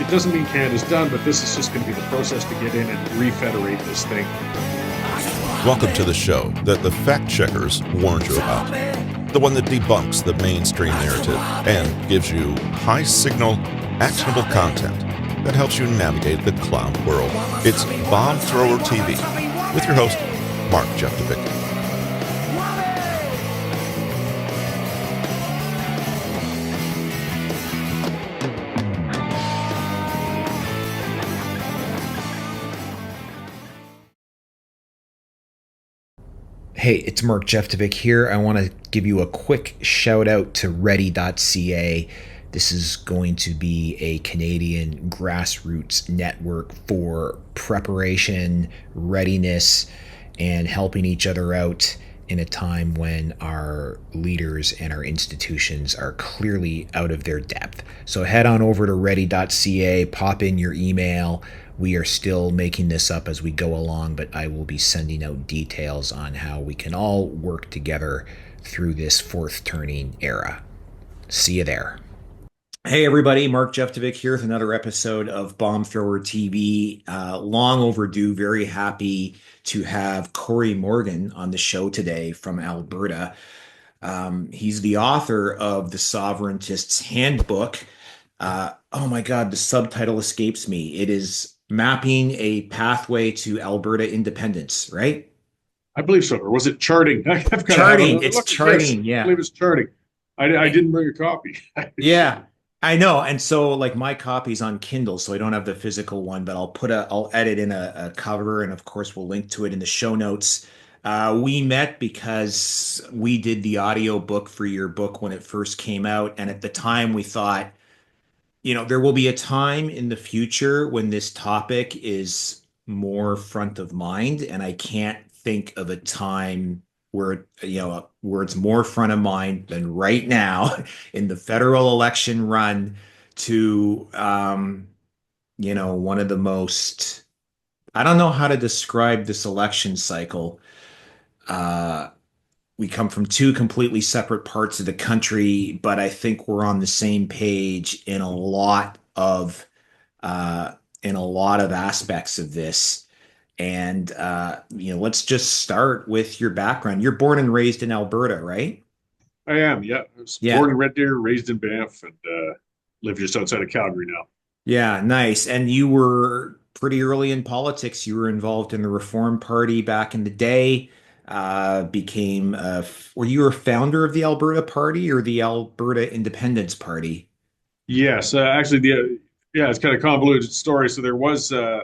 doesn't mean Canada's done, but this is just going to be the process to get in and refederate this thing. Welcome to the show that the fact checkers warned you about. The one that debunks the mainstream narrative and gives you high signal, actionable content that helps you navigate the clown world. It's Bomb Thrower TV with your host, Mark Jeftovic. Hey, it's Mark Jeftovic here. I want to give you a quick shout out to ready.ca. This is going to be a Canadian grassroots network for preparation, readiness, and helping each other out in a time when our leaders and our institutions are clearly out of their depth. So head on over to ready.ca, pop in your email. We are still making this up as we go along, but I will be sending out details on how we can all work together through this fourth turning era. See you there. Hey everybody, Mark Jeftovic here with another episode of Bomb Thrower TV. Long overdue, very happy to have Cory Morgan on the show today from Alberta. He's the author of The Sovereigntist's Handbook. Oh my God, the subtitle escapes me. It is Mapping a Pathway to Alberta Independence, right? I believe so. Or was it charting? I've got Charting. It's charting. Yeah. I believe it's charting. I didn't bring a copy. Yeah, I know. And so like my copy's on Kindle, so I don't have the physical one, but I'll edit in a cover, and of course we'll link to it in the show notes. We met because we did the audio book for your book when it first came out, and at the time we thought, there will be a time in the future when this topic is more front of mind, and I can't think of a time where it's more front of mind than right now in the federal election run to one of the most, I don't know how to describe this election cycle. We come from two completely separate parts of the country, but I think we're on the same page in a lot of aspects of this. And let's just start with your background. You're born and raised in Alberta, right? I am, yeah. I was born in Red Deer, raised in Banff, and live just outside of Calgary now. Yeah, nice. And you were pretty early in politics. You were involved in the Reform Party back in the day. Were you a founder of the Alberta Party or the Alberta Independence Party? Yes, actually, it's kind of a convoluted story. So there was an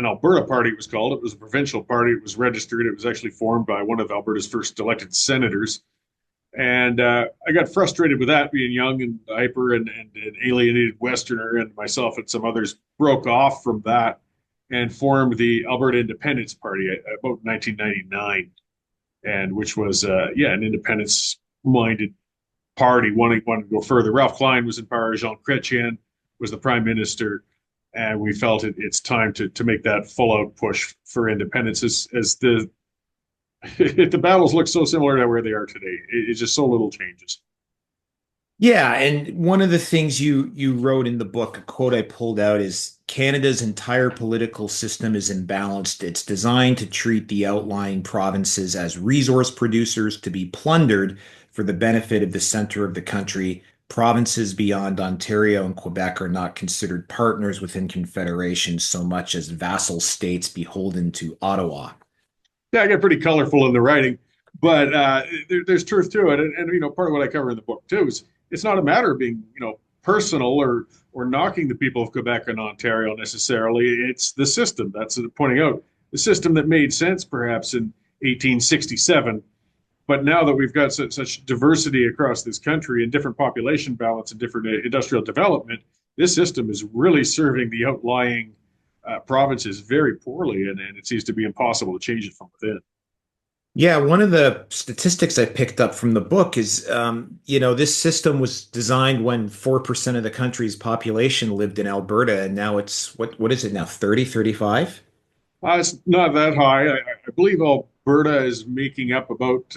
Alberta Party, it was called. It was a provincial party. It was registered. It was actually formed by one of Alberta's first elected senators. And I got frustrated with that, being young and hyper and an alienated Westerner, and myself and some others broke off from that and formed the Alberta Independence Party about 1999, and which was an independence-minded party wanting to go further. Ralph Klein was in power. Jean Chrétien was the prime minister, and we felt it's time to make that full-out push for independence as the the battles look so similar to where they are today. It's just so little changes. Yeah, and one of the things you wrote in the book, a quote I pulled out is Canada's entire political system is imbalanced. It's designed to treat the outlying provinces as resource producers to be plundered for the benefit of the center of the country. Provinces beyond Ontario and Quebec are not considered partners within Confederation so much as vassal states beholden to Ottawa. Yeah, I get pretty colorful in the writing, but there's truth to it. And part of what I cover in the book too is it's not a matter of being, personal or knocking the people of Quebec and Ontario necessarily. It's the system. That's pointing out the system that made sense perhaps in 1867. But now that we've got such diversity across this country and different population balance and different industrial development, this system is really serving the outlying provinces very poorly, and it seems to be impossible to change it from within. Yeah, one of the statistics I picked up from the book is, this system was designed when 4% of the country's population lived in Alberta, and now it's, what is it now, 30, 35? It's not that high. I believe Alberta is making up about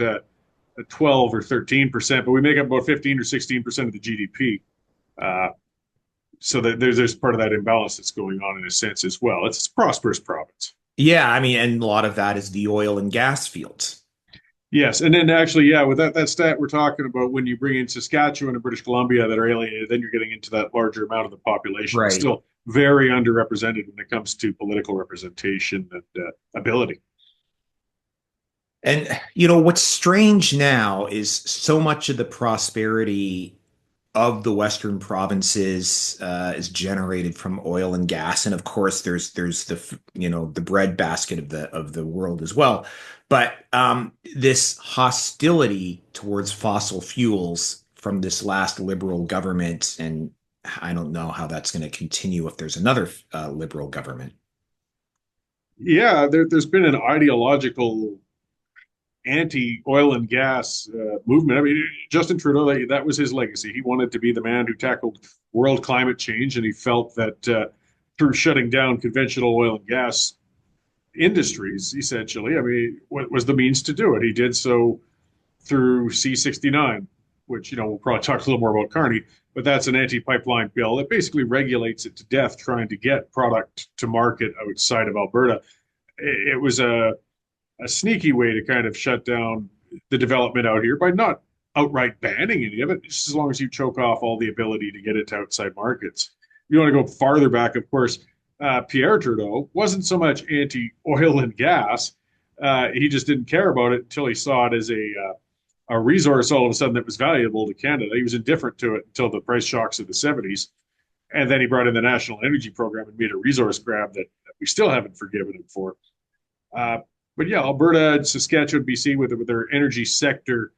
12 or 13%, but we make up about 15 or 16% of the GDP. so that there's part of that imbalance that's going on in a sense as well. It's a prosperous province. Yeah, I mean, and a lot of that is the oil and gas fields. Yes, and then actually, yeah, with that stat we're talking about, when you bring in Saskatchewan and British Columbia that are alienated, then you're getting into that larger amount of the population. It's Right. still very underrepresented when it comes to political representation and ability. And you know what's strange now is so much of the prosperity of the Western provinces is generated from oil and gas, and of course there's the the breadbasket of the world as well. But this hostility towards fossil fuels from this last liberal government, and I don't know how that's going to continue if there's another liberal government. Yeah, there's been an ideological anti-oil and gas movement. I mean, Justin Trudeau, that was his legacy. He wanted to be the man who tackled world climate change, and he felt that through shutting down conventional oil and gas industries, essentially, I mean, what was the means to do it? He did so through C-69, which, we'll probably talk a little more about Carney, but that's an anti-pipeline bill that basically regulates it to death, trying to get product to market outside of Alberta. It was a sneaky way to kind of shut down the development out here by not outright banning any of it, just as long as you choke off all the ability to get it to outside markets. You want to go farther back, of course, Pierre Trudeau wasn't so much anti-oil and gas. He just didn't care about it until he saw it as a resource all of a sudden that was valuable to Canada. He was indifferent to it until the price shocks of the 70s. And then he brought in the National Energy Program and made a resource grab that we still haven't forgiven him for. Uh, but yeah, Alberta and Saskatchewan, BC, with their energy sector,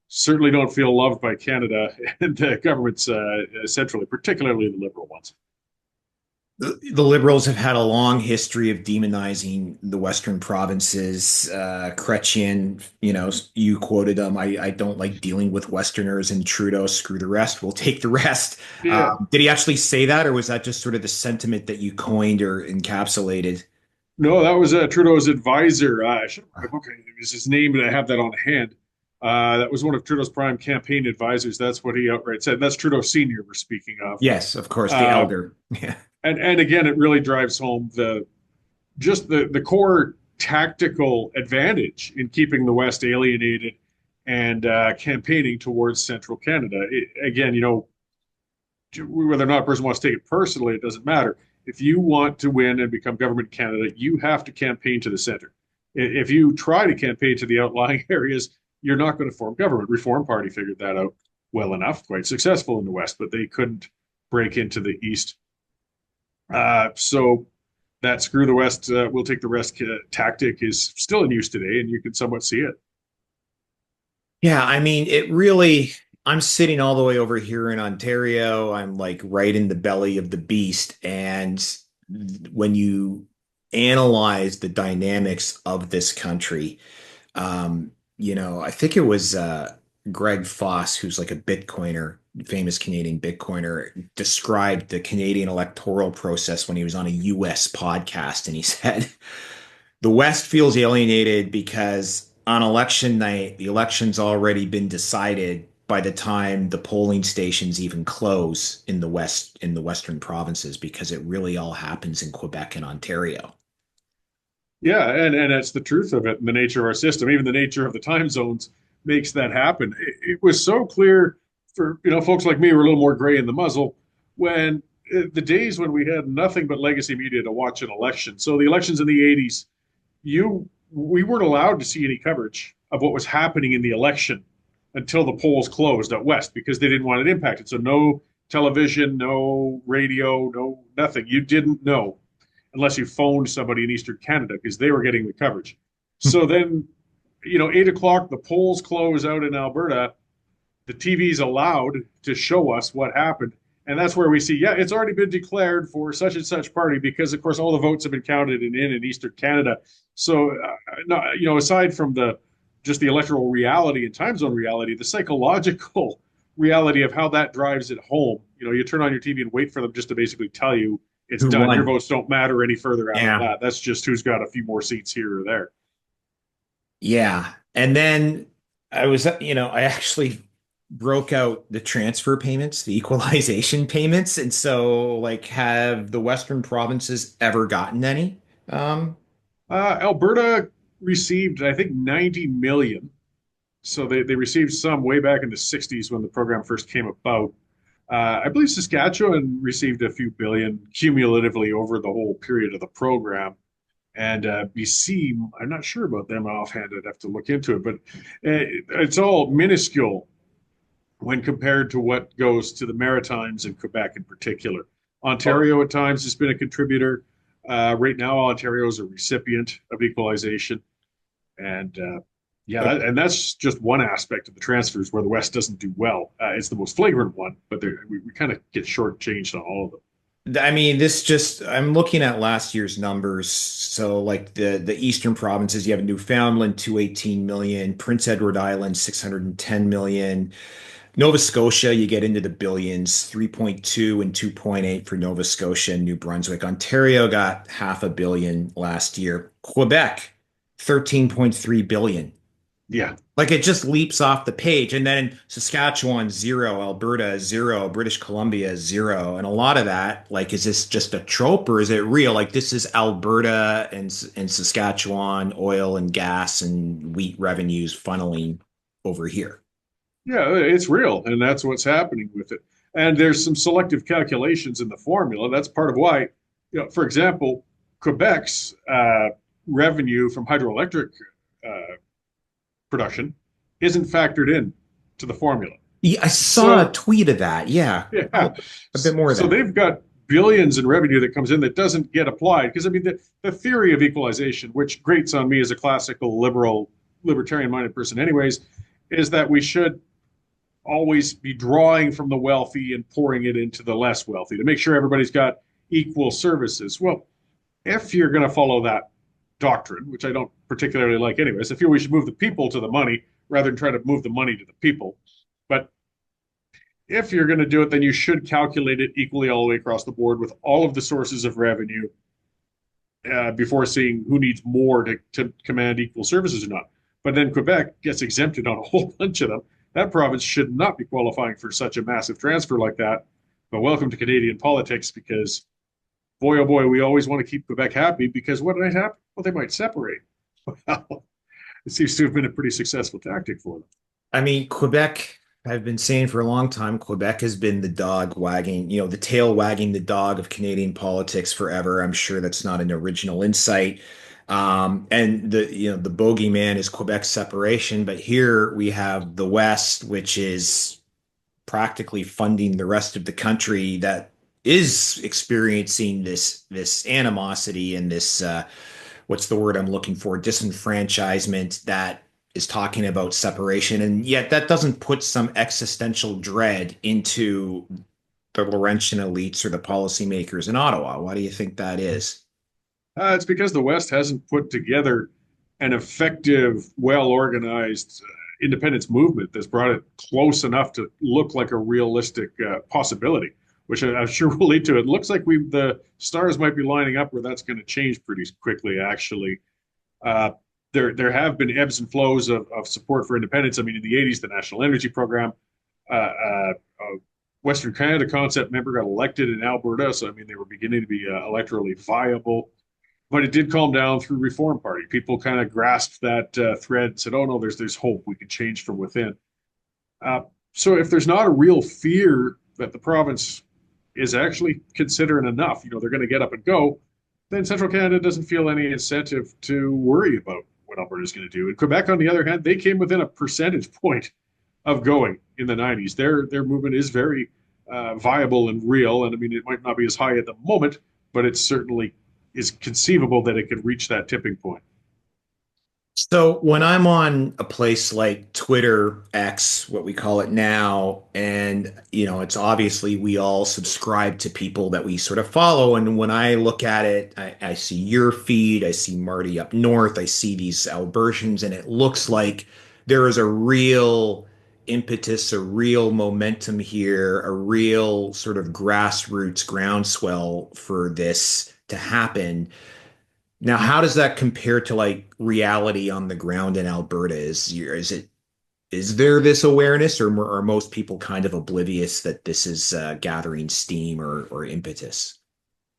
certainly don't feel loved by Canada and the governments centrally, particularly the Liberal ones. The Liberals have had a long history of demonizing the Western provinces. Chrétien, you quoted him. I don't like dealing with Westerners, and Trudeau, screw the rest. We'll take the rest. Yeah, Did he actually say that, or was that just sort of the sentiment that you coined or encapsulated? no, that was Trudeau's advisor. I should have my book. It was his name, and I have that on hand. That was one of Trudeau's prime campaign advisors. That's what he outright said. That's Trudeau Senior we're speaking of. Yes, of course, the Uh, elder. Yeah. and again, it really drives home the core tactical advantage in keeping the West alienated and campaigning towards central Canada. Again, whether or not a person wants to take it personally, it doesn't matter. If you want to win and become government candidate, you have to campaign to the center. If you try to campaign to the outlying areas, you're not going to form government. Reform Party figured that out well enough, quite successful in the West, but they couldn't break into the East. So that screw the West, we'll take the rest tactic is still in use today, and you can somewhat see it. Yeah, I mean, it really, I'm sitting all the way over here in Ontario. I'm like right in the belly of the beast. And when you analyze the dynamics of this country, I think it was Greg Foss, who's like a Bitcoiner, famous Canadian Bitcoiner, described the Canadian electoral process when he was on a US podcast. And he said, the West feels alienated because on election night, the election's already been decided by the time the polling stations even close in the West, in the Western provinces, because it really all happens in Quebec and Ontario. Yeah, and that's the truth of it, and the nature of our system, even the nature of the time zones makes that happen. It was so clear for folks like me who were a little more gray in the muzzle when the days when we had nothing but legacy media to watch an election. So the elections in the 80s, we weren't allowed to see any coverage of what was happening in the election until the polls closed out west because they didn't want it impacted. So no television, no radio, no nothing. You didn't know unless you phoned somebody in Eastern Canada because they were getting the coverage. So then, 8 o'clock, the polls close out in Alberta. The TV's allowed to show us what happened. And that's where we see, yeah, it's already been declared for such and such party because, of course, all the votes have been counted in Eastern Canada. So, aside from just the electoral reality and time zone reality, the psychological reality of how that drives it home. You turn on your TV and wait for them just to basically tell you it's Who done. won? Your votes don't matter any further after Yeah. that. That's just who's got a few more seats here or there. Yeah. And then I was, I actually broke out the transfer payments, the equalization payments, and so like have the Western provinces ever gotten any? Um, Alberta received, I think, 90 million. So they received some way back in the 60s when the program first came about. I believe Saskatchewan received a few billion cumulatively over the whole period of the program. And BC, I'm not sure about them offhand. I'd have to look into it, but it's all minuscule when compared to what goes to the Maritimes and Quebec in particular. Ontario at times has been a contributor. Right now, Ontario is a recipient of equalization. And yeah, and that's just one aspect of the transfers where the West doesn't do well. It's the most flagrant one, but we kind of get shortchanged on all of them. I mean, I'm looking at last year's numbers. So like the eastern provinces, you have Newfoundland, 218 million, Prince Edward Island, 610 million. Nova Scotia, you get into the billions, 3.2 and 2.8 for Nova Scotia and New Brunswick. Ontario got half a billion last year. Quebec, 13.3 billion. Yeah, Like it just leaps off the page. And then Saskatchewan, zero, Alberta, zero, British Columbia, zero. And a lot of that, like, is this just a trope or is it real? Like, this is Alberta and Saskatchewan oil and gas and wheat revenues funneling over here. yeah, it's real, and that's what's happening with it. And there's some selective calculations in the formula. That's part of why, for example, Quebec's revenue from hydroelectric uh, production isn't factored in to the formula. Yeah, I saw a So tweet of that. Yeah. yeah, Oh, a bit more of so that. they've got billions in revenue that comes in that doesn't get applied because I mean the theory of equalization, which grates on me as a classical libertarian minded person, anyways, is that we should always be drawing from the wealthy and pouring it into the less wealthy to make sure everybody's got equal services. Well, if you're going to follow that doctrine, which I don't particularly like anyways, I feel we should move the people to the money rather than try to move the money to the people. But if you're going to do it, then you should calculate it equally all the way across the board with all of the sources of revenue before seeing who needs more to command equal services or not. But then Quebec gets exempted on a whole bunch of them. That province should not be qualifying for such a massive transfer like that. But welcome to Canadian politics because, boy, oh boy, we always want to keep Quebec happy because what might happen? Well, they might separate. Well, it seems to have been a pretty successful tactic for them. I mean, Quebec, I've been saying for a long time, Quebec has been the dog wagging, the tail wagging the dog of Canadian politics forever. I'm sure that's not an original insight. And the bogeyman is Quebec separation, but here we have the West, which is practically funding the rest of the country that is experiencing this animosity and this what's the word I'm looking for? Disenfranchisement that is talking about separation. And yet that doesn't put some existential dread into the Laurentian elites or the policymakers in Ottawa. Why do you think that is? It's because the West hasn't put together an effective, well organized independence movement that's brought it close enough to look like a realistic possibility, which I'm sure will lead to it. Looks like the stars might be lining up where that's going to change pretty quickly, actually. Uh, there have been ebbs and flows of support for independence. I mean, in the 80s, the National Energy Program, a Western Canada Concept member got elected in Alberta. So, I mean, they were beginning to be electorally viable. But it did calm down through Reform Party. People kind of grasped that thread and said, "Oh no, there's hope. We can change from within." Uh, so if there's not a real fear that the province is actually considering enough, they're going to get up and go, then Central Canada doesn't feel any incentive to worry about what Alberta is going to do. And Quebec, on the other hand, they came within a percentage point of going in the 90s. Their movement is very viable and real. And I mean, it might not be as high at the moment, but it certainly is conceivable that it could reach that tipping point. So when I'm on a place like Twitter X, what we call it now, and it's obviously we all subscribe to people that we sort of follow. And when I look at it, I see your feed, I see Marty up north, I see these Albertans, and it looks like there is a real impetus, a real momentum here, a real sort of grassroots groundswell for this to happen. Now, how does that compare to like reality on the ground in Alberta? Is is there this awareness, or are most people kind of oblivious that this is gathering steam or impetus?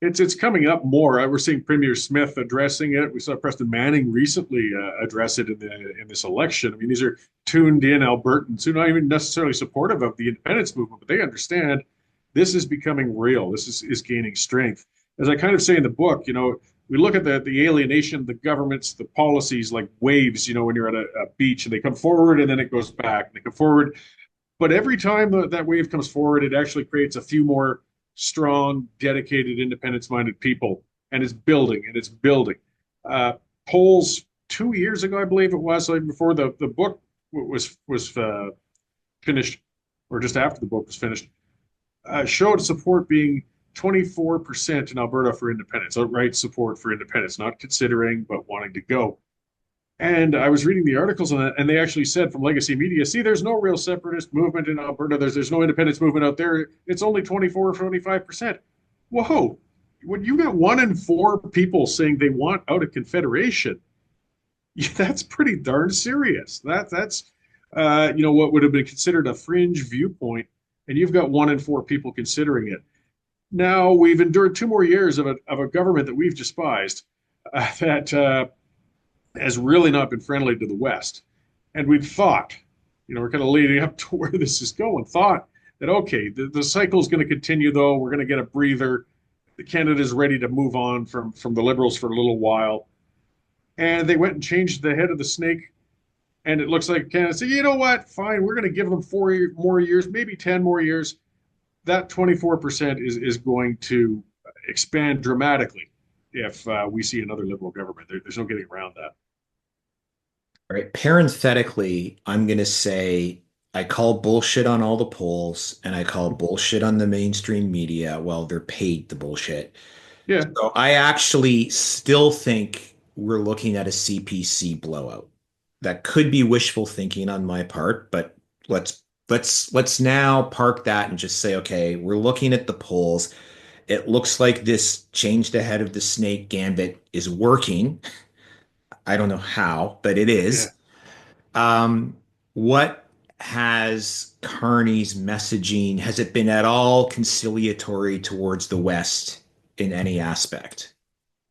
It's coming up more. We're seeing Premier Smith addressing it. We saw Preston Manning recently address it in this election. I mean, these are tuned in Albertans who are not even necessarily supportive of the independence movement, but they understand this is becoming real. This is gaining strength. As I kind of say in the book, we look at the alienation, the governments, the policies like waves. When you're at a beach and they come forward and then it goes back, and they come forward. But every time that wave comes forward, it actually creates a few more strong, dedicated, independence-minded people, and it's building and it's building. Polls 2 years ago, I believe it was, like before the book was finished, or just after the book was finished, showed support being 24% in Alberta for independence, outright support for independence, not considering but wanting to go. And I was reading the articles on that, and they actually said from legacy media, see, there's no real separatist movement in Alberta. There's no independence movement out there. It's only 24 or 25%. Whoa. When you got 1 in 4 people saying they want out of Confederation, that's pretty darn serious. That's what would have been considered a fringe viewpoint, and you've got 1 in 4 people considering it. Now we've endured 2 more years of a government that we've despised, that has really not been friendly to the West. And we've thought, we're kind of leading up to where this is going, thought that, okay, the cycle is going to continue, though. We're going to get a breather. Canada's ready to move on from the Liberals for a little while. And they went and changed the head of the snake. And it looks like Canada said, you know what? Fine, we're going to give them 4 more years, maybe 10 more years. That 24% is going to expand dramatically if we see another Liberal government. There's no getting around that. All right. Parenthetically, I'm going to say I call bullshit on all the polls and I call bullshit on the mainstream media. Well, they're paid the bullshit. Yeah. So I actually still think we're looking at a CPC blowout. That could be wishful thinking on my part, but let's now park that and just say, okay, we're looking at the polls. It looks like this change the head of the snake gambit is working. I don't know how, but it is. Yeah. What has Carney's messaging, has it been at all conciliatory towards the West in any aspect?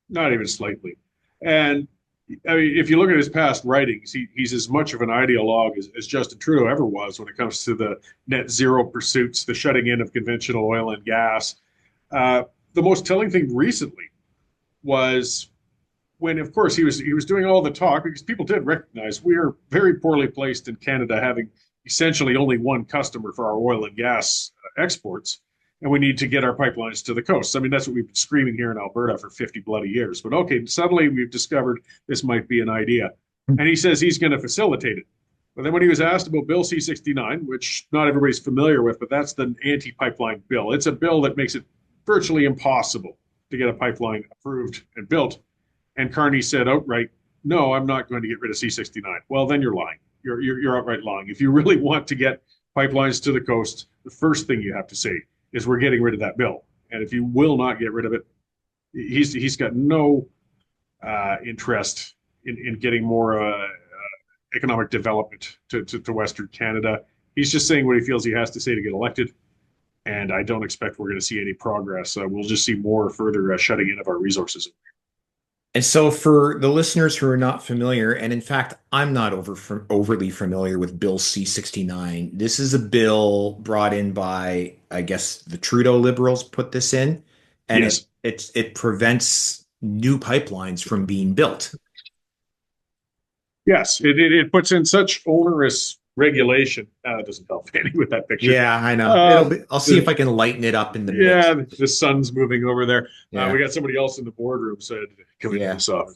Not even slightly. And I mean, if you look at his past writings, he's as much of an ideologue as Justin Trudeau ever was when it comes to the net zero pursuits, the shutting in of conventional oil and gas. The most telling thing recently was when, of course, he was doing all the talk, because people did recognize we are very poorly placed in Canada, having essentially only one customer for our oil and gas exports, and we need to get our pipelines to the coast. I mean, that's what we've been screaming here in Alberta for 50 bloody years. But okay, suddenly we've discovered this might be an idea, and he says he's going to facilitate it. But then when he was asked about Bill C-69, which not everybody's familiar with, but that's the anti-pipeline bill. It's a bill that makes it virtually impossible to get a pipeline approved and built. And Carney said outright, no, I'm not going to get rid of C-69. Well, then you're lying. You're outright lying. If you really want to get pipelines to the coast, the first thing you have to say is we're getting rid of that bill. And if you will not get rid of it, he's got no interest in getting more economic development to Western Canada. He's just saying what he feels he has to say to get elected. And I don't expect we're going to see any progress. We'll just see more further shutting in of our resources. And so for the listeners who are not familiar, and in fact, I'm not overly familiar with Bill C-69. This is a bill brought in by, I guess, the Trudeau Liberals put this in, and yes. it prevents new pipelines from being built. Yes, it puts in such onerous regulation. It doesn't help any with that picture. Yeah, I know. I'll see if I can lighten it up in the mix. Yeah, the sun's moving over there. Yeah. We got somebody else in the boardroom said, "Can we Yeah. this off?"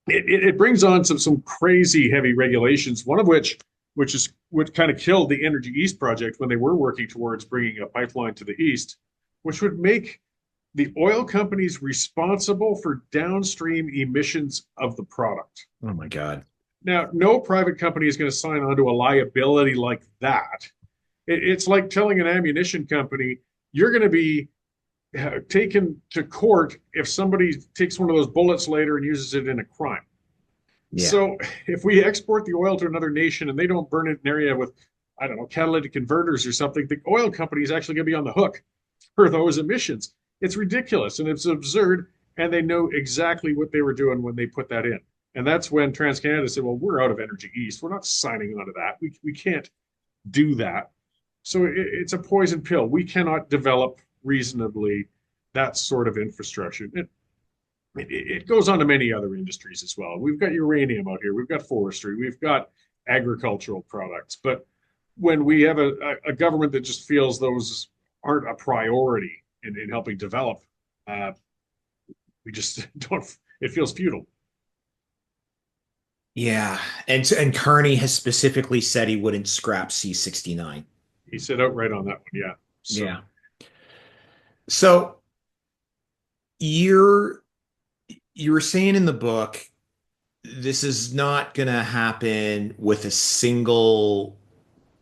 It brings on some crazy heavy regulations. One of which is what kind of killed the Energy East project when they were working towards bringing a pipeline to the east, which would make the oil companies responsible for downstream emissions of the product. Oh my God. Now, no private company is going to sign on to a liability like that. It's like telling an ammunition company, you're going to be taken to court if somebody takes one of those bullets later and uses it in a crime. Yeah. So if we export the oil to another nation and they don't burn it in an area with, I don't know, catalytic converters or something, the oil company is actually going to be on the hook for those emissions. It's ridiculous and it's absurd. And they know exactly what they were doing when they put that in. And that's when TransCanada said, well, we're out of Energy East. We're not signing on to that. We can't do that. So it's a poison pill. We cannot develop reasonably that sort of infrastructure. It goes on to many other industries as well. We've got uranium out here. We've got forestry. We've got agricultural products. But when we have a government that just feels those aren't a priority in helping develop, we just don't, it feels futile. Yeah. And Carney has specifically said he wouldn't scrap C-69. He said outright on that one. Yeah. So, Yeah. So you're you were saying in the book, this is not going to happen with a single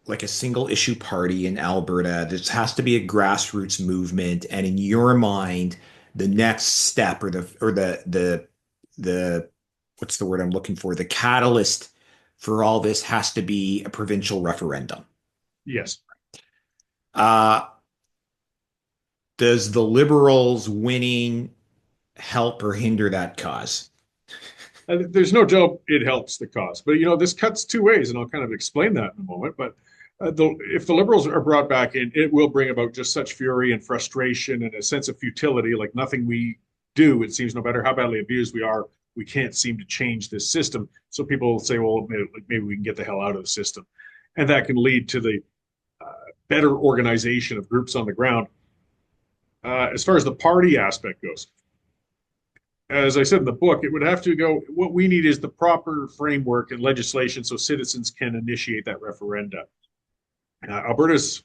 issue party in Alberta. This has to be a grassroots movement. And in your mind, the next step or the what's the word I'm looking for? The catalyst for all this has to be a provincial referendum. yes. Uh, does the Liberals winning help or hinder that cause? There's no doubt it helps the cause. But, this cuts two ways, and I'll kind of explain that in a moment. But if the Liberals are brought back in, it will bring about just such fury and frustration and a sense of futility, like nothing we do, it seems, no matter how badly abused we are, we can't seem to change this system. So people will say, well, maybe we can get the hell out of the system. And that can lead to the better organization of groups on the ground. As far as the party aspect goes, as I said in the book, it would have to go. What we need is the proper framework and legislation so citizens can initiate that referenda. Alberta's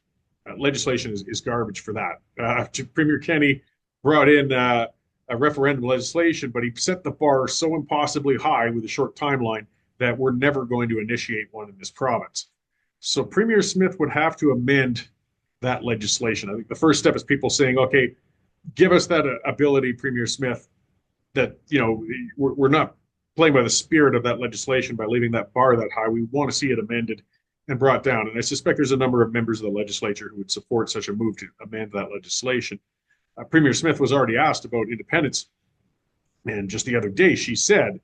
legislation is garbage for that. Premier Kenney brought in a referendum legislation, but he set the bar so impossibly high with a short timeline that we're never going to initiate one in this province. So Premier Smith would have to amend that legislation. I think the first step is people saying, okay, give us that ability, Premier Smith, that, we're not playing by the spirit of that legislation by leaving that bar that high. We want to see it amended and brought down. And I suspect there's a number of members of the legislature who would support such a move to amend that legislation. Premier Smith was already asked about independence. And just the other day, she said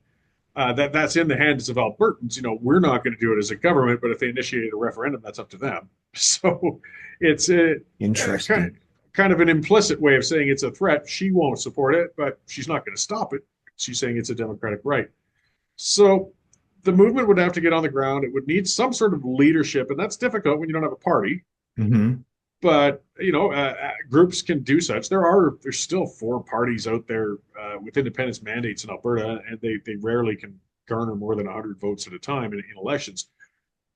that that's in the hands of Albertans. We're not going to do it as a government, but if they initiate a referendum, that's up to them. So it's Interesting. Kind of an implicit way of saying it's a threat. She won't support it, but she's not going to stop it. She's saying it's a democratic right. So the movement would have to get on the ground. It would need some sort of leadership, and that's difficult when you don't have a party. Mm-hmm. But groups can do such. There's still four parties out there with independence mandates in Alberta, and they rarely can garner more than 100 votes at a time in elections.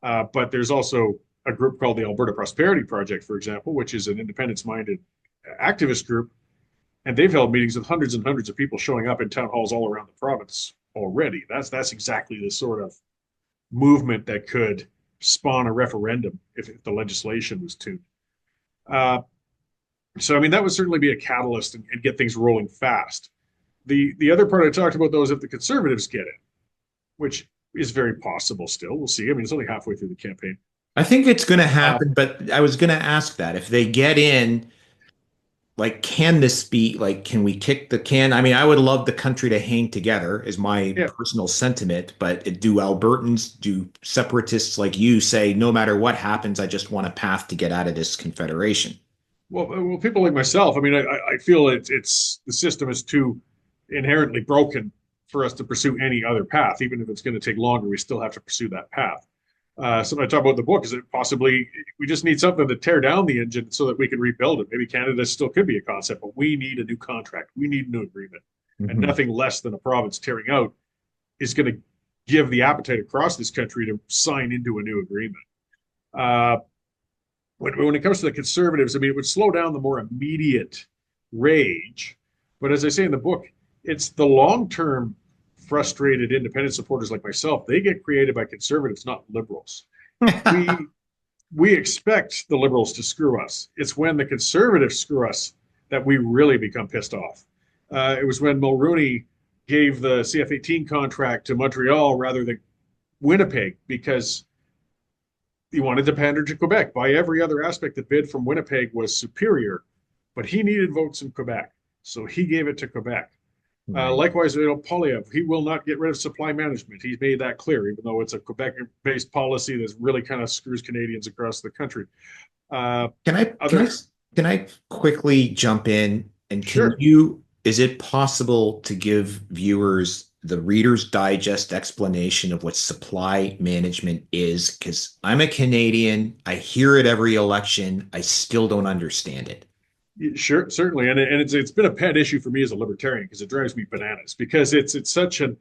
But there's also a group called the Alberta Prosperity Project, for example, which is an independence-minded activist group, and they've held meetings with hundreds and hundreds of people showing up in town halls all around the province already. That's exactly the sort of movement that could spawn a referendum if the legislation was tuned. So, I mean, that would certainly be a catalyst and get things rolling fast. The other part I talked about, though, is if the Conservatives get it, which is very possible still. We'll see. I mean, it's only halfway through the campaign. I think it's going to happen, but I was going to ask that if they get in, like, can this be like, can we kick the can? I mean, I would love the country to hang together, is my personal sentiment. But do Albertans, do separatists like you say, no matter what happens, I just want a path to get out of this confederation? Well, people like myself, I mean, I feel it's the system is too inherently broken for us to pursue any other path. Even if it's going to take longer, we still have to pursue that path. Something I talk about in the book is that possibly we just need something to tear down the engine so that we can rebuild it. Maybe Canada still could be a concept, but we need a new contract. We need a new agreement. Mm-hmm. And nothing less than a province tearing out is going to give the appetite across this country to sign into a new agreement. When it comes to the Conservatives, I mean, it would slow down the more immediate rage. But as I say in the book, it's the long-term frustrated independent supporters like myself. They get created by Conservatives, not Liberals. we expect the Liberals to screw us. It's when the Conservatives screw us that we really become pissed off. It was when Mulroney gave the CF-18 contract to Montreal rather than Winnipeg because he wanted to pander to Quebec. By every other aspect, the bid from Winnipeg was superior, but he needed votes in Quebec, so he gave it to Quebec. Right. Likewise, Polyev, he will not get rid of supply management. He's made that clear, even though it's a Quebec-based policy that really kind of screws Canadians across the country. Can I Other, can I quickly jump in and sure. is it possible to give viewers the Reader's Digest explanation of what supply management is? Because I'm a Canadian, I hear it every election, I still don't understand it. Sure, certainly, and it's been a pet issue for me as a libertarian because it drives me bananas because it's such an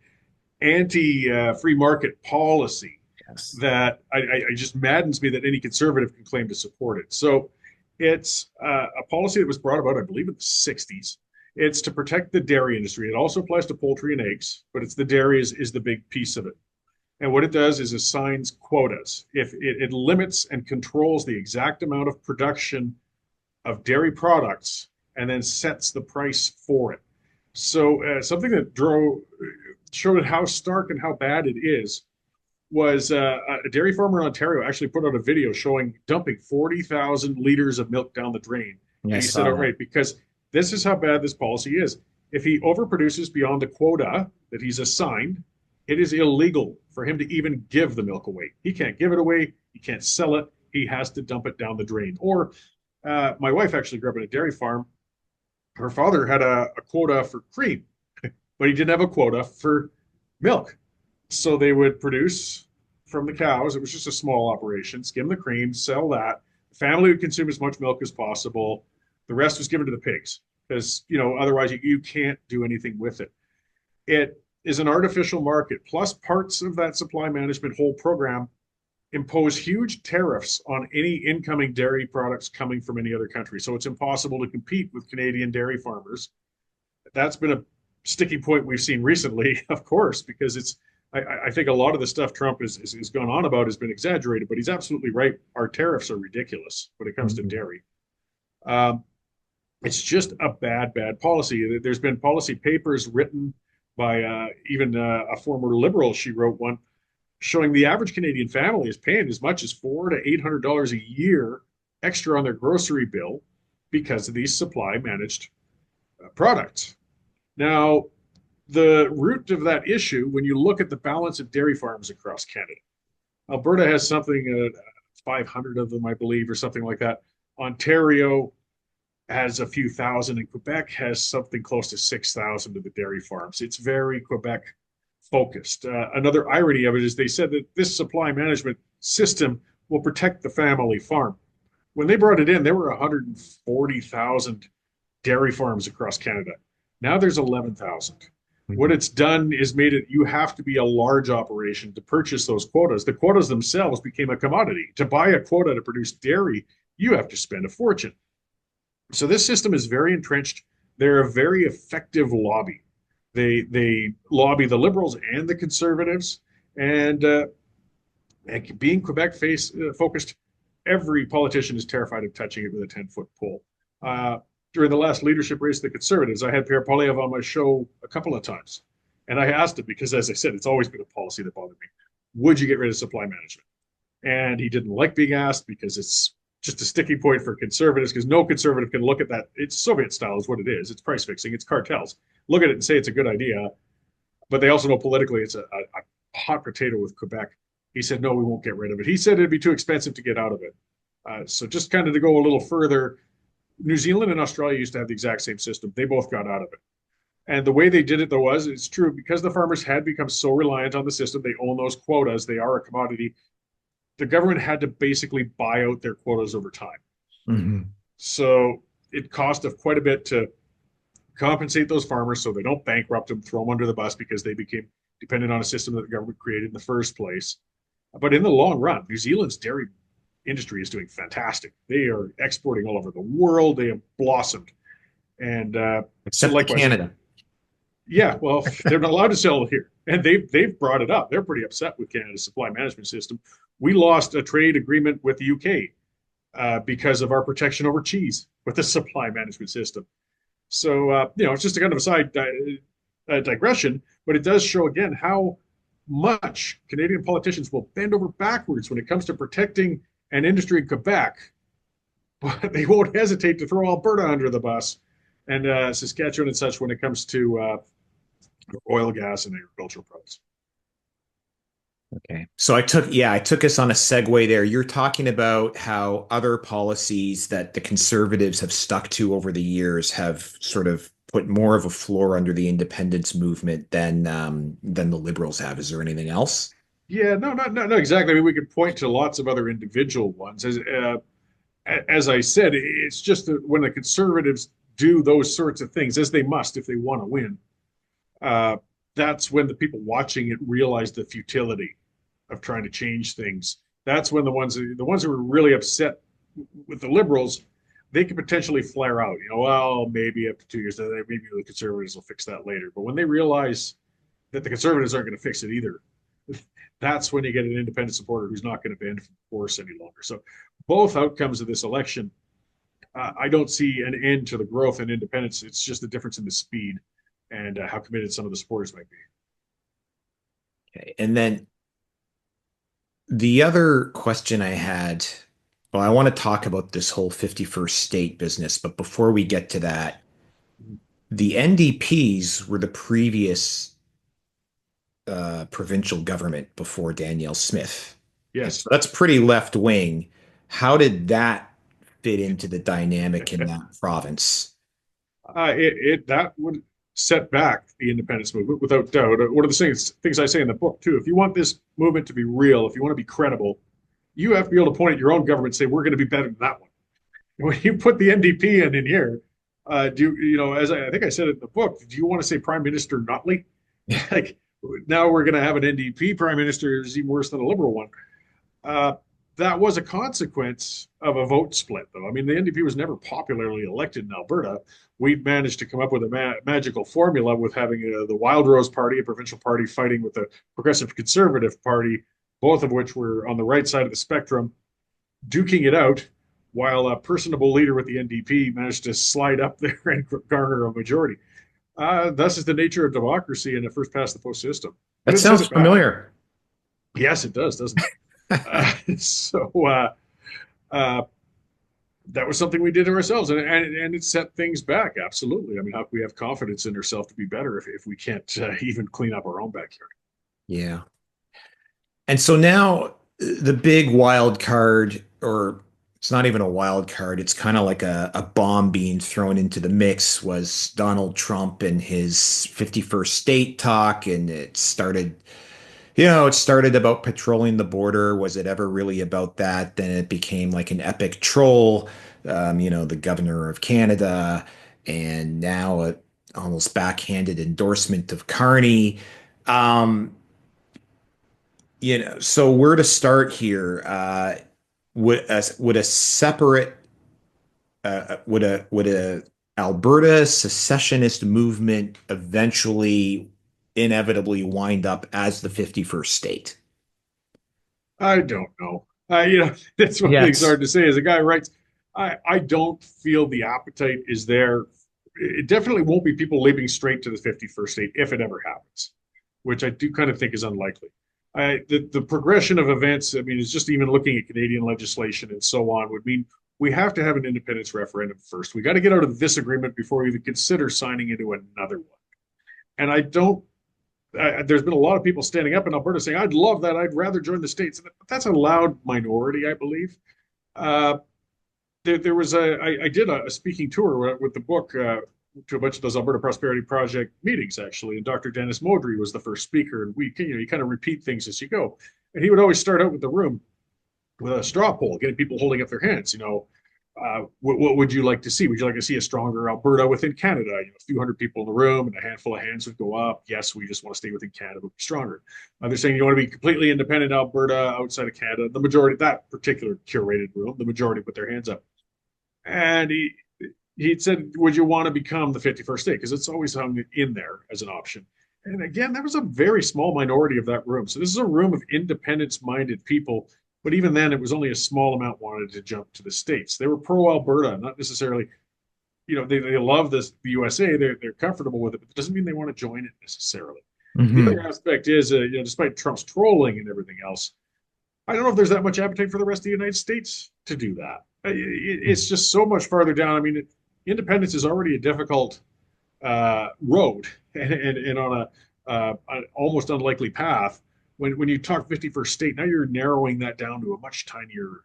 anti free market policy Yes. that I just maddens me that any conservative can claim to support it. So it's a policy that was brought about, I believe, in the 60s. It's to protect the dairy industry. It also applies to poultry and eggs, but it's the dairy is the big piece of it. And what it does is assigns quotas. If it limits and controls the exact amount of production of dairy products and then sets the price for it. So something that showed how stark and how bad it is was a dairy farmer in Ontario actually put out a video showing dumping 40,000 liters of milk down the drain. Yeah, And I he said saw that. outright, because this is how bad this policy is. If he overproduces beyond the quota that he's assigned, it is illegal for him to even give the milk away. He can't give it away. He can't sell it. He has to dump it down the drain. Or my wife actually grew up in a dairy farm. Her father had a quota for cream, but he didn't have a quota for milk. So they would produce from the cows. It was just a small operation, skim the cream, sell that. The family would consume as much milk as possible. The rest was given to the pigs because, otherwise you can't do anything with it. It is an artificial market. Plus, parts of that supply management whole program impose huge tariffs on any incoming dairy products coming from any other country. So it's impossible to compete with Canadian dairy farmers. That's been a sticking point we've seen recently, of course, because I think a lot of the stuff Trump has gone on about has been exaggerated, but he's absolutely right. Our tariffs are ridiculous when it comes to Mhm. dairy. Um, it's just a bad policy. There's been policy papers written by even a former liberal. She wrote one showing the average Canadian family is paying as much as $400 to $800 a year extra on their grocery bill because of these supply managed products. Now, the root of that issue, when you look at the balance of dairy farms across Canada, Alberta has something, 500 of them, I believe, or something like that. Ontario has a few thousand, and Quebec has something close to 6,000 of the dairy farms. It's very Quebec focused. Another irony of it is they said that this supply management system will protect the family farm. When they brought it in, there were 140,000 dairy farms across Canada. Now there's 11,000. What Mhm. it's done is made it you have to be a large operation to purchase those quotas. The quotas themselves became a commodity. To buy a quota to produce dairy, you have to spend a fortune. So this system is very entrenched. They're a very effective lobby. They lobby the liberals and the conservatives, and being Quebec focused, every politician is terrified of touching it with a 10-foot pole. During the last leadership race of the Conservatives, I had Pierre Poilievre on my show a couple of times, and I asked him because, as I said, it's always been a policy that bothered me. Would you get rid of supply management? And he didn't like being asked because it's just a sticking point for conservatives because no conservative can look at that. It's Soviet style is what it is. It's price fixing. It's cartels. Look at it and say it's a good idea, but they also know politically it's a hot potato with Quebec. He said, no, we won't get rid of it. He said it'd be too expensive to get out of it. So just kind of to go a little further, New Zealand and Australia used to have the exact same system. They both got out of it. And the way they did it, though, was it's true because the farmers had become so reliant on the system, they own those quotas, they are a commodity. The government had to basically buy out their quotas over time. Mhm. So it cost of quite a bit to compensate those farmers so they don't bankrupt them, throw them under the bus because they became dependent on a system that the government created in the first place. But in the long run, New Zealand's dairy industry is doing fantastic. They are exporting all over the world. They have blossomed. And Except for likewise, Canada. yeah, well, they're not allowed to sell it here. And they've brought it up. They're pretty upset with Canada's supply management system. We lost a trade agreement with the UK because of our protection over cheese with the supply management system. So, it's just a kind of aside. digression, but it does show again how much Canadian politicians will bend over backwards when it comes to protecting an industry in Quebec, but they won't hesitate to throw Alberta under the bus and Saskatchewan and such when it comes to oil, gas, and agricultural products. Okay. So I took us on a segue there. You're talking about how other policies that the conservatives have stuck to over the years have sort of put more of a floor under the independence movement than the liberals have. Is there anything else? Yeah, no, not exactly. I mean, we could point to lots of other individual ones. As I said, it's just that when the conservatives do those sorts of things, as they must if they want to win, uh, that's when the people watching it realize the futility of trying to change things. That's when the ones who are really upset with the liberals, they could potentially flare out. Well, maybe after 2 years, maybe the conservatives will fix that later. But when they realize that the conservatives aren't going to fix it either, that's when you get an independent supporter who's not going to bend from force any longer. So both outcomes of this election, I don't see an end to the growth in independence. It's just the difference in the speed and how committed some of the supporters might be. Okay. And then the other question I had, well, I want to talk about this whole 51st state business, but before we get to that, the NDPs were the previous provincial government before Danielle Smith. Yes. So that's pretty left wing. How did that fit into the dynamic in that province? That would set back the independence movement without doubt. One of the things I say in the book too, if you want this movement to be real, if you want to be credible, you have to be able to point at your own government and say, we're going to be better than that one. When you put the NDP in here, as I think I said in the book, do you want to say Prime Minister Notley? Like, now we're going to have an NDP prime minister who's even worse than a liberal one. That was a consequence of a vote split, though. I mean, the NDP was never popularly elected in Alberta. We've managed to come up with a magical formula with having the Wild Rose Party, a provincial party, fighting with the Progressive Conservative Party, both of which were on the right side of the spectrum, duking it out, while a personable leader with the NDP managed to slide up there and garner a majority. Thus is the nature of democracy in a first past the post system. That sounds familiar. Yes, it does, doesn't it? That was something we did ourselves, and it set things back. Absolutely. I mean, how can we have confidence in ourselves to be better if we can't even clean up our own backyard? Yeah. And so now the big wild card, or it's not even a wild card, it's kind of like a bomb being thrown into the mix, was Donald Trump and his 51st state talk. And it started about patrolling the border. Was it ever really about that? Then it became like an epic troll, the governor of Canada, and now a almost backhanded endorsement of Carney. So where to start here? Would a separate would a Alberta secessionist movement eventually inevitably wind up as the 51st state? I don't know. That's one thing's hard to say. As a guy who writes, I don't feel the appetite is there. It definitely won't be people leaping straight to the 51st state if it ever happens, which I do kind of think is unlikely. The progression of events, I mean, is just even looking at Canadian legislation and so on would mean we have to have an independence referendum first. We got to get out of this agreement before we even consider signing into another one. And there's been a lot of people standing up in Alberta saying, I'd love that. I'd rather join the states. That's a loud minority, I believe. I did a speaking tour with the book to a bunch of those Alberta Prosperity Project meetings, actually. And Dr. Dennis Modry was the first speaker. And you kind of repeat things as you go. And he would always start out with the room with a straw poll, getting people holding up their hands. What would you like to see? Would you like to see a stronger Alberta within Canada? A few hundred people in the room and a handful of hands would go up. Yes, we just want to stay within Canada, but be stronger. They're saying you want to be completely independent Alberta outside of Canada. The majority, that particular curated room, the majority put their hands up. And he said, would you want to become the 51st state? Because it's always hung in there as an option. And again, that was a very small minority of that room. So this is a room of independence-minded people. But even then, it was only a small amount wanted to jump to the states. They were pro-Alberta, not necessarily they love the USA. They're comfortable with it, but it doesn't mean they want to join it necessarily. The other Hmm. aspect is, despite Trump's trolling and everything else, I don't know if there's that much appetite for the rest of the United States to do that. It's just so much farther down. I mean, independence is already a difficult road and on an almost unlikely path. When you talk 51st state, now you're narrowing that down to a much tinier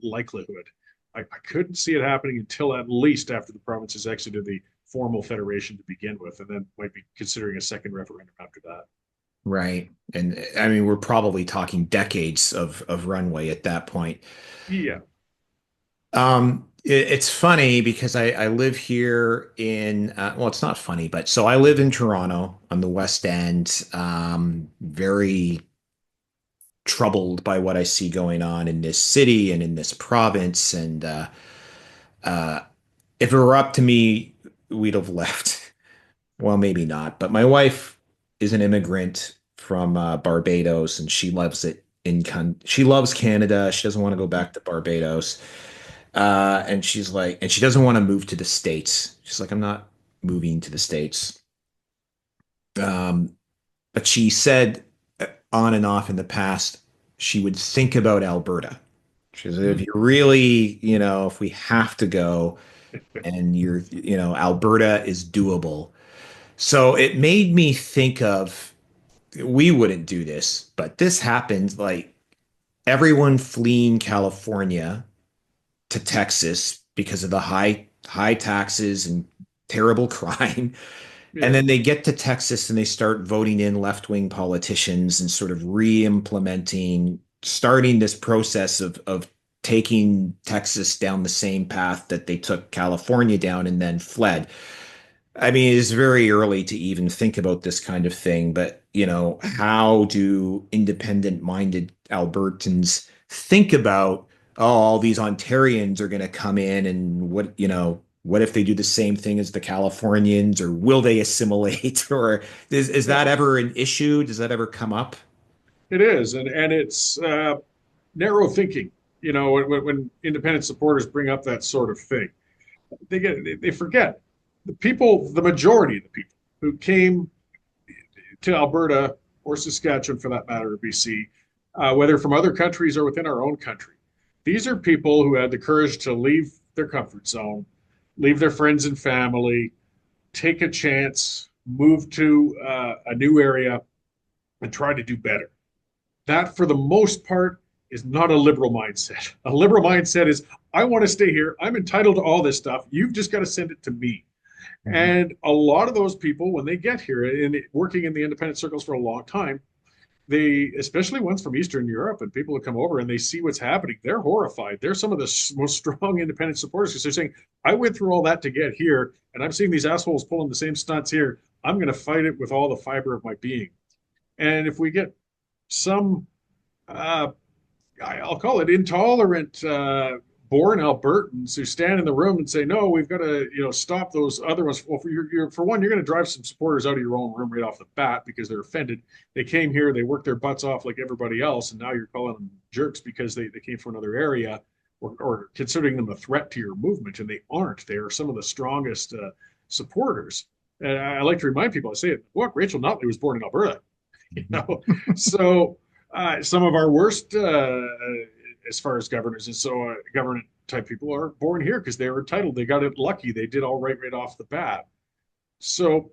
likelihood. I couldn't see it happening until at least after the provinces exited the formal federation to begin with, and then might be considering a second referendum after that. Right. And I mean, we're probably talking decades of runway at that point. Yeah. It's funny because I live here in, well, it's not funny, but so I live in Toronto on the West End, very troubled by what I see going on in this city and in this province. And uh, if it were up to me, we'd have left. Well, maybe not, but my wife is an immigrant from Barbados, and she loves it. She loves Canada. She doesn't want to go back to Barbados. And she's like, and she doesn't want to move to the States. She's like, I'm not moving to the States. Um, but she said on and off in the past, she would think about Alberta. She said, if you really, if we have to go and Alberta is doable. So it made me think of, we wouldn't do this, but this happened like everyone fleeing California to Texas because of the high taxes and terrible crime. And Yeah. then they get to Texas and they start voting in left-wing politicians and sort of re-implementing, starting this process of taking Texas down the same path that they took California down and then fled. I mean, it's very early to even think about this kind of thing, but how do independent-minded Albertans think about, oh, all these Ontarians are going to come in and what if they do the same thing as the Californians, or will they assimilate? Or is Yeah. that ever an issue? Does that ever come up? It is, and it's narrow thinking. When independent supporters bring up that sort of thing, they forget the people, the majority of the people who came to Alberta or Saskatchewan, for that matter, or BC, whether from other countries or within our own country. These are people who had the courage to leave their comfort zone, leave their friends and family, take a chance, move to a new area, and try to do better. That, for the most part, is not a liberal mindset. A liberal mindset is, I want to stay here. I'm entitled to all this stuff. You've just got to send it to me. Mhm. And a lot of those people, when they get here and working in the independent circles for a long time, they, especially ones from Eastern Europe and people who come over and they see what's happening, they're horrified. They're some of the most strong independent supporters because they're saying, I went through all that to get here, and I'm seeing these assholes pulling the same stunts here. I'm going to fight it with all the fiber of my being. And if we get some uh, I'll call it intolerant, born Albertans who stand in the room and say, "No, we've got to, stop those other ones." Well, for one, you're going to drive some supporters out of your own room right off the bat because they're offended. They came here, they worked their butts off like everybody else, and now you're calling them jerks because they came from another area, or considering them a threat to your movement, and they aren't. They are some of the strongest supporters. And I like to remind people, I say it. Look, Rachel Notley was born in Alberta. So some of our worst, as far as governors and so government type people, are born here because they were entitled. They got it lucky. They did all right off the bat. So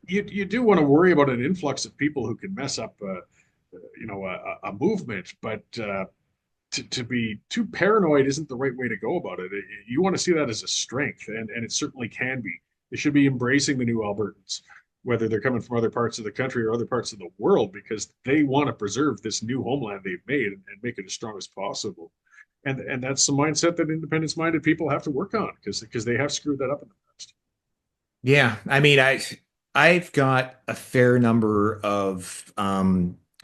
you do want to worry about an influx of people who can mess up, a movement, but to be too paranoid isn't the right way to go about it. You want to see that as a strength, and it certainly can be. They should be embracing the new Albertans, whether they're coming from other parts of the country or other parts of the world, because they want to preserve this new homeland they've made and make it as strong as possible. And that's the mindset that independence-minded people have to work on because they have screwed that up in the past. Yeah, I mean, I've got a fair number of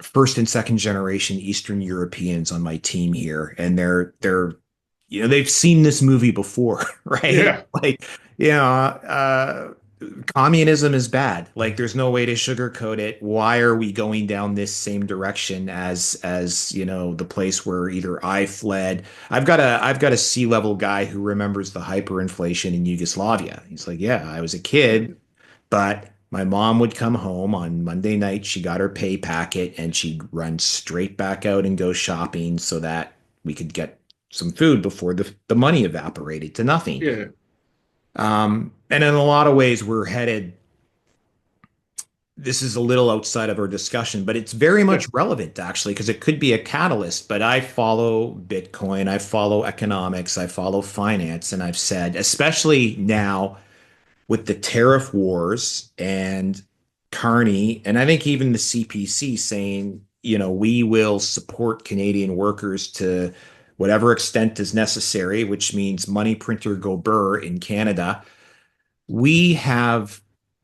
first and second generation Eastern Europeans on my team here, and they've seen this movie before, right? Yeah, Like, yeah, communism is bad. Like there's no way to sugarcoat it. Why are we going down this same direction as, the place where either I fled. I've got a sea-level guy who remembers the hyperinflation in Yugoslavia. He's like, yeah, I was a kid, but my mom would come home on Monday night. She got her pay packet and she'd run straight back out and go shopping so that we could get some food before the money evaporated to nothing. Yeah, And in a lot of ways, we're headed. This is a little outside of our discussion, but it's very yeah, much relevant actually, because it could be a catalyst. But I follow Bitcoin, I follow economics, I follow finance, and I've said, especially now with the tariff wars and Carney, and I think even the CPC saying, we will support Canadian workers to whatever extent is necessary, which means money printer go burr in Canada. We have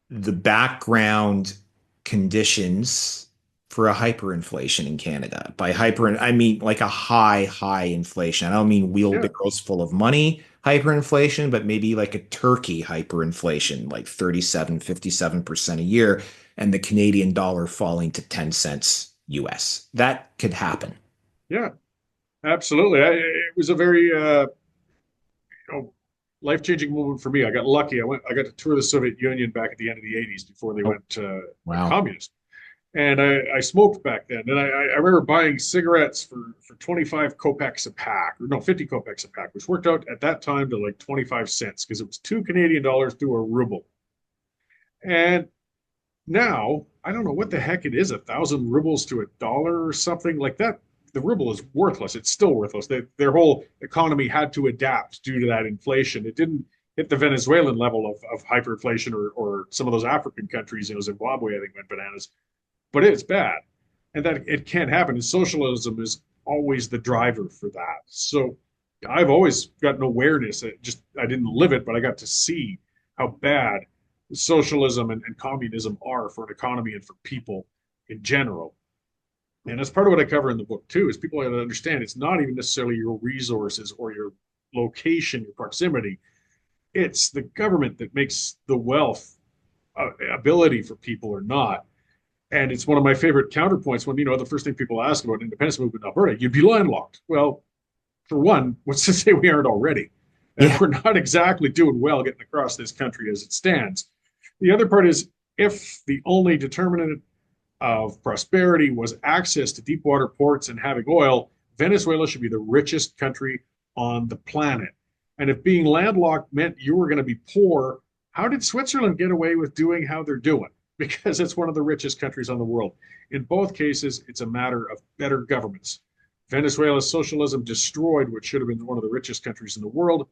the background conditions for a hyperinflation in Canada. By hyper, I mean like a high inflation. I don't mean yeah, wheelbarrows full of money hyperinflation, but maybe like a turkey hyperinflation, like 37, 57% a year, and the Canadian dollar falling to 10 cents US. That could happen. yeah. Absolutely. It was a very know, life-changing moment for me. I got lucky. I got to tour the Soviet Union back at the end of the '80s before they Oh, went wow. communist. And I smoked back then. And I remember buying cigarettes for 25 kopecks a pack, or no, 50 kopecks a pack, which worked out at that time to like 25 cents because it was two Canadian dollars to a ruble. And now I don't know what the heck it is, 1,000 rubles to a dollar or something like that. The ruble is worthless. It's still worthless. Their whole economy had to adapt due to that inflation. It didn't hit the Venezuelan level of hyperinflation or some of those African countries, Zimbabwe, I think, went bananas. But it's bad. And that it can't happen. And socialism is always the driver for that. So I've always gotten awareness. I didn't live it, but I got to see how bad socialism and communism are for an economy and for people in general. And that's part of what I cover in the book too, is people have to understand it's not even necessarily your resources or your location, your proximity. It's the government that makes the wealth ability for people or not. And it's one of my favorite counterpoints when, the first thing people ask about independence movement in Alberta, you'd be landlocked. Well, for one, what's to say we aren't already? And Yeah. we're not exactly doing well getting across this country as it stands. The other part is if the only determinant of prosperity was access to deep water ports and having oil, Venezuela should be the richest country on the planet. And if being landlocked meant you were going to be poor, how did Switzerland get away with doing how they're doing? Because it's one of the richest countries on the world. In both cases, it's a matter of better governments. Venezuela's socialism destroyed what should have been one of the richest countries in the world.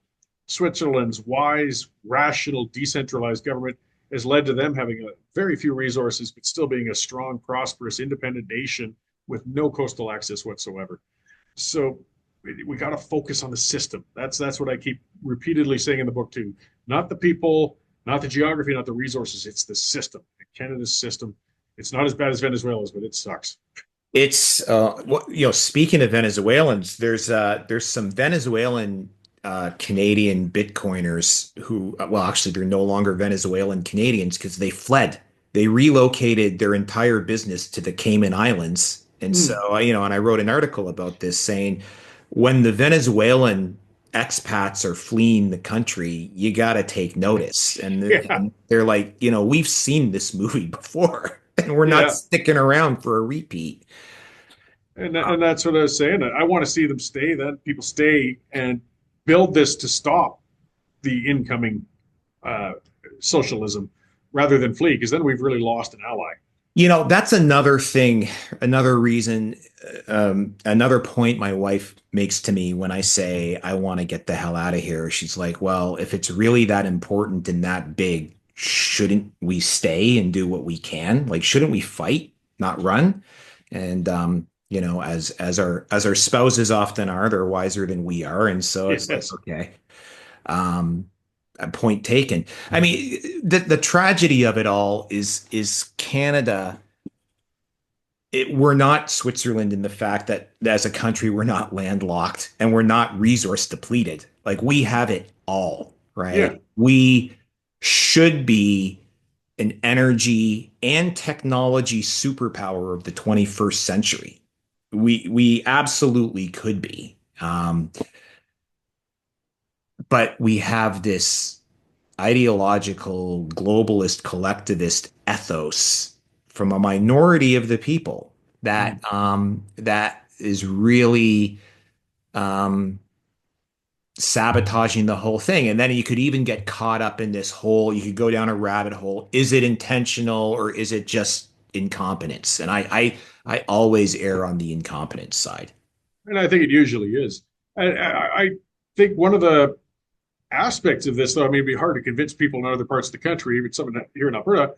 Switzerland's wise, rational, decentralized government has led to them having very few resources, but still being a strong, prosperous, independent nation with no coastal access whatsoever. So we got to focus on the system. That's what I keep repeatedly saying in the book too. Not the people, not the geography, not the resources. It's the system. Canada's system. It's not as bad as Venezuela's, but it sucks. It's speaking of Venezuelans, there's some Venezuelan Canadian Bitcoiners who, well, actually, they're no longer Venezuelan Canadians because they fled. They relocated their entire business to the Cayman Islands. And Mm. so, and I wrote an article about this saying when the Venezuelan expats are fleeing the country, you got to take notice. Yeah, And they're like, we've seen this movie before, and we're not yeah. sticking around for a repeat. And that's what I was saying. I want to see them stay. Then people stay and build this to stop the incoming uh, socialism rather than flee, because then we've really lost an ally. That's another thing, another reason, another point my wife makes to me when I say I want to get the hell out of here. She's like, well, if it's really that important and that big, shouldn't we stay and do what we can? Like, shouldn't we fight, not run? And as our spouses often are, they're wiser than we are. And so it's like, Yes. okay. Um, a point taken. I mean, the tragedy of it all is Canada. We're not Switzerland in the fact that as a country we're not landlocked and we're not resource depleted. Like we have it all, Yeah. right? We should be an energy and technology superpower of the 21st century. We absolutely could be. But we have this ideological, globalist, collectivist ethos from a minority of the people that Mm. that is really um, sabotaging the whole thing. And then you could even get caught up in this whole, you could go down a rabbit hole. Is it intentional or is it just incompetence? And I always err on the incompetence side. And I think it usually is. I think one of the aspects of this, though, I mean, it'd be hard to convince people in other parts of the country, even some here in Alberta.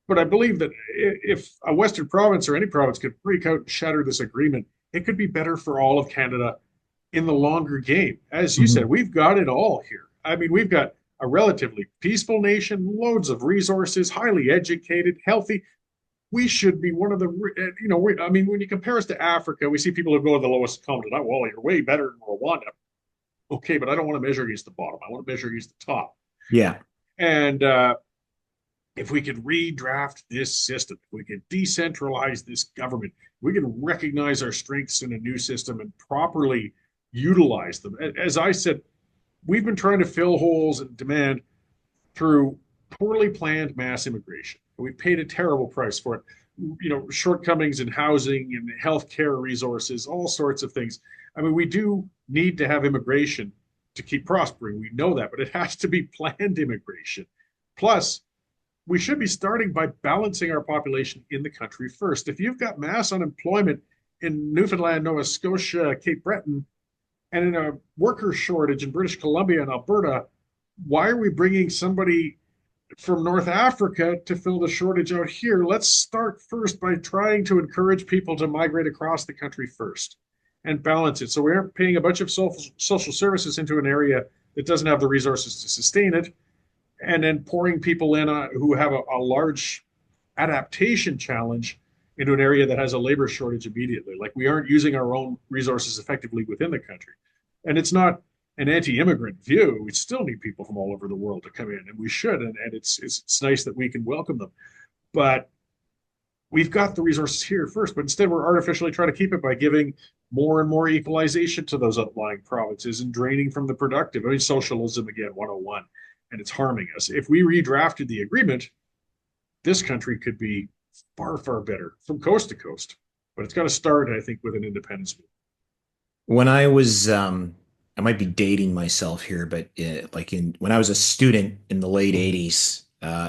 But I believe that if a Western province or any province could break out and shatter this agreement, it could be better for all of Canada in the longer game. As you said, Mhm. we've got it all here. I mean, we've got a relatively peaceful nation, loads of resources, highly educated, healthy. We should be one of the, I mean, when you compare us to Africa, we see people who go to the lowest common denominator. Well, you're way better in Rwanda. Okay, but I don't want to measure against the bottom. I want to measure against the top. Yeah. And if we could redraft this system, if we could decentralize this government, we can recognize our strengths in a new system and properly utilize them. As I said, we've been trying to fill holes in demand through poorly planned mass immigration. We paid a terrible price for it. Shortcomings in housing and healthcare resources, all sorts of things. I mean, we do need to have immigration to keep prospering. We know that, but it has to be planned immigration. Plus, we should be starting by balancing our population in the country first. If you've got mass unemployment in Newfoundland, Nova Scotia, Cape Breton, and in a worker shortage in British Columbia and Alberta, why are we bringing somebody from North Africa to fill the shortage out here? Let's start first by trying to encourage people to migrate across the country first and balance it. So we aren't paying a bunch of social services into an area that doesn't have the resources to sustain it, and then pouring people in who have a large adaptation challenge into an area that has a labor shortage immediately. Like we aren't using our own resources effectively within the country. And it's not an anti-immigrant view. We still need people from all over the world to come in, and we should. And it's nice that we can welcome them. But we've got the resources here first. But instead, we're artificially trying to keep it by giving more and more equalization to those outlying provinces and draining from the productive. I mean, socialism again, 101, and it's harming us. If we redrafted the agreement, this country could be far, far better from coast to coast. But it's got to start, I think, with an independence movement. When I was, I might be dating myself here, but when I was a student in the late '80s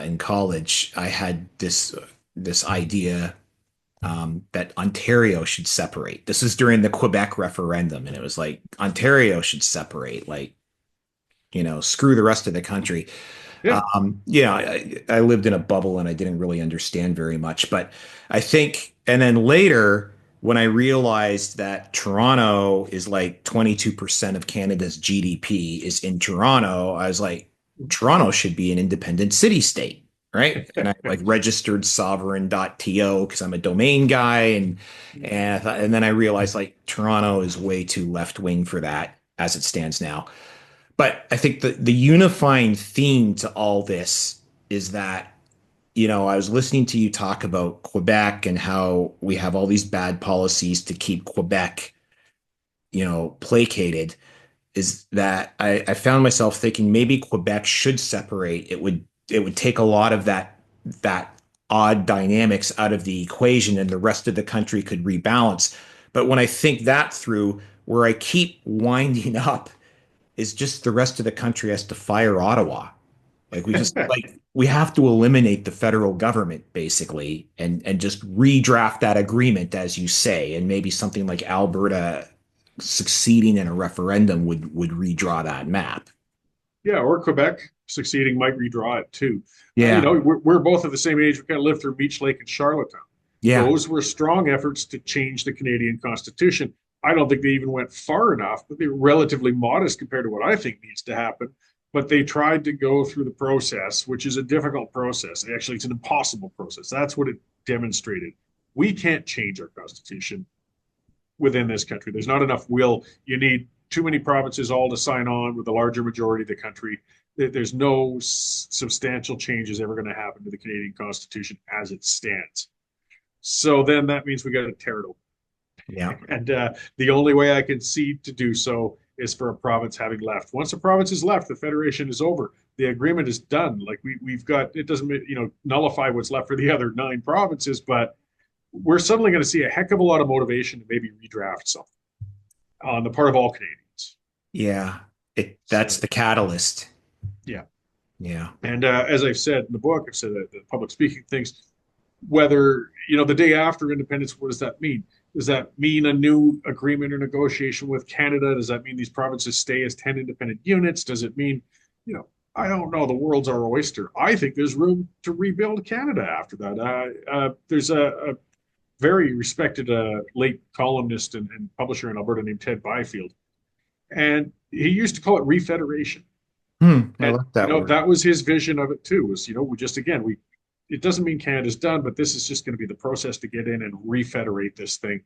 in college, I had this idea that Ontario should separate. This is during the Quebec referendum, and it was like Ontario should separate, like screw the rest of the country. Yeah. I lived in a bubble and I didn't really understand very much, but I think, and then later when I realized that Toronto is like 22% of Canada's GDP is in Toronto, I was like, Toronto should be an independent city state, right? And I like registered sovereign.to because I'm a domain guy, and then I realized like Toronto is way too left wing for that as it stands now. But I think the unifying theme to all this is that, I was listening to you talk about Quebec and how we have all these bad policies to keep Quebec, placated. Is that I found myself thinking maybe Quebec should separate. It would take a lot of that odd dynamics out of the equation and the rest of the country could rebalance. But when I think that through, where I keep winding up is just the rest of the country has to fire Ottawa. Like we have to eliminate the federal government basically and just redraft that agreement as you say, and maybe something like Alberta succeeding in a referendum would redraw that map. Yeah, or Quebec succeeding might redraw it too. Yeah. We're both at the same age. We kind of lived through Meech Lake and Charlottetown. Yeah. Those were strong efforts to change the Canadian Constitution. I don't think they even went far enough, but they were relatively modest compared to what I think needs to happen. But they tried to go through the process, which is a difficult process. Actually, it's an impossible process. That's what it demonstrated. We can't change our Constitution within this country. There's not enough will. You need too many provinces all to sign on with the larger majority of the country. There's no substantial changes ever going to happen to the Canadian Constitution as it stands. So then that means we got to tear it open. Yeah. And the only way I can see to do so is for a province having left. Once a province is left, the federation is over. The agreement is done. Like we've got, it doesn't, nullify what's left for the other 9 provinces, but we're suddenly going to see a heck of a lot of motivation to maybe redraft something on the part of all Canadians. Yeah. That's the catalyst. Yeah. Yeah. And as I've said in the book, I've said that the public speaking things, whether, the day after independence, what does that mean? Does that mean a new agreement or negotiation with Canada? Does that mean these provinces stay as 10 independent units? Does it mean, I don't know, the world's our oyster. I think there's room to rebuild Canada after that. There's a very respected late columnist and publisher in Alberta named Ted Byfield. And he used to call it refederation. I like that word. That was his vision of it too, was, it doesn't mean Canada's done, but this is just going to be the process to get in and refederate this thing,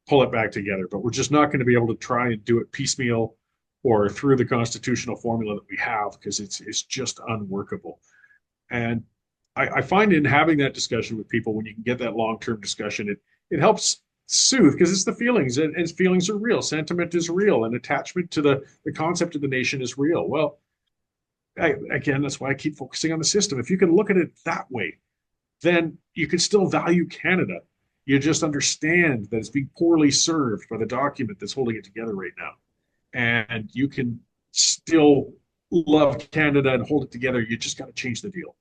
pull it back together. But we're just not going to be able to try and do it piecemeal or through the constitutional formula that we have, because it's just unworkable. And I find in having that discussion with people, when you can get that long-term discussion, it helps soothe, because it's the feelings, and feelings are real. Sentiment is real, and attachment to the concept of the nation is real. Well, again, that's why I keep focusing on the system. If you can look at it that way, then you can still value Canada. You just understand that it's being poorly served by the document that's holding it together right now. And you can still love Canada and hold it together. You just got to change the deal.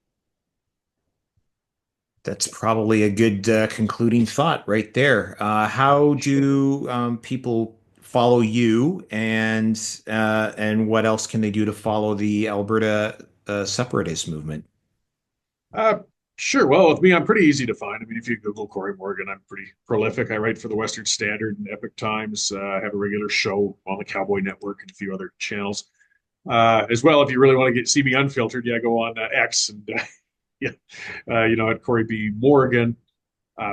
That's probably a good concluding thought right there. How do people follow you, and what else can they do to follow the Alberta separatist movement? Sure. Well, with me, I'm pretty easy to find. I mean, if you Google Cory Morgan, I'm pretty prolific. I write for the Western Standard and Epic Times. I have a regular show on the Cowboy Network and a few other channels. As well, if you really want to see me unfiltered, go on X and at Cory B. Morgan.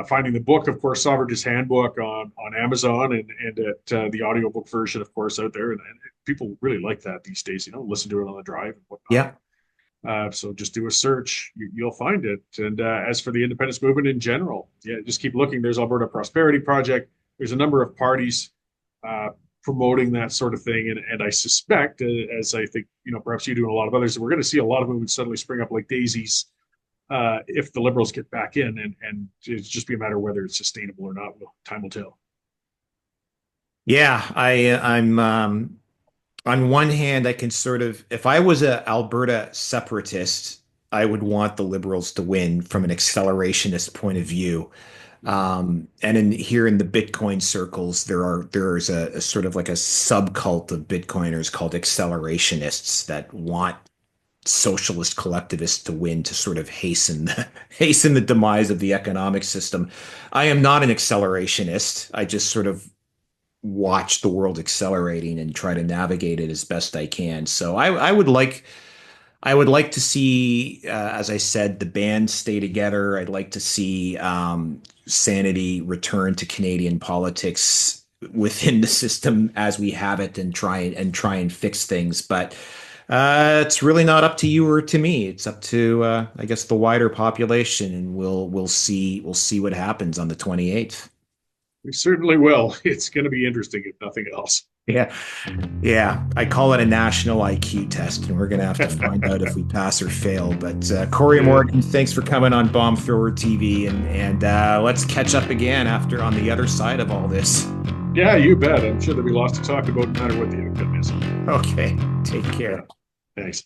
Finding the book, of course, Sovereignist Handbook on Amazon, and at the audiobook version, of course, out there. And people really like that these days, listen to it on the drive and whatnot. Yeah. So just do a search, you'll find it. And as for the independence movement in general, just keep looking. There's Alberta Prosperity Project. There's a number of parties promoting that sort of thing. And I suspect, as I think, perhaps you do and a lot of others, that we're going to see a lot of movements suddenly spring up like daisies if the Liberals get back in, and it's just be a matter of whether it's sustainable or not. Time will tell. Yeah, I'm on one hand, I can sort of, if I was an Alberta separatist, I would want the Liberals to win from an accelerationist point of view. And here in the Bitcoin circles, there's a sort of like a subcult of Bitcoiners called accelerationists that want socialist collectivists to win to sort of hasten the demise of the economic system. I am not an accelerationist. I just sort of watch the world accelerating and try to navigate it as best I can. So I would like to see, as I said, the band stay together. I'd like to see sanity return to Canadian politics within the system as we have it, and try and fix things. But it's really not up to you or to me. It's up to I guess the wider population, and we'll see what happens on the 28th. We certainly will. It's going to be interesting, if nothing else. Yeah. I call it a national IQ test, and we're going to have to find out if we pass or fail. But Cory Morgan, thanks for coming on Bomb Thrower TV, and let's catch up again on the other side of all this. Yeah, you bet. I'm sure there'll be lots to talk about no matter what the outcome is. Okay. Take care. Thanks.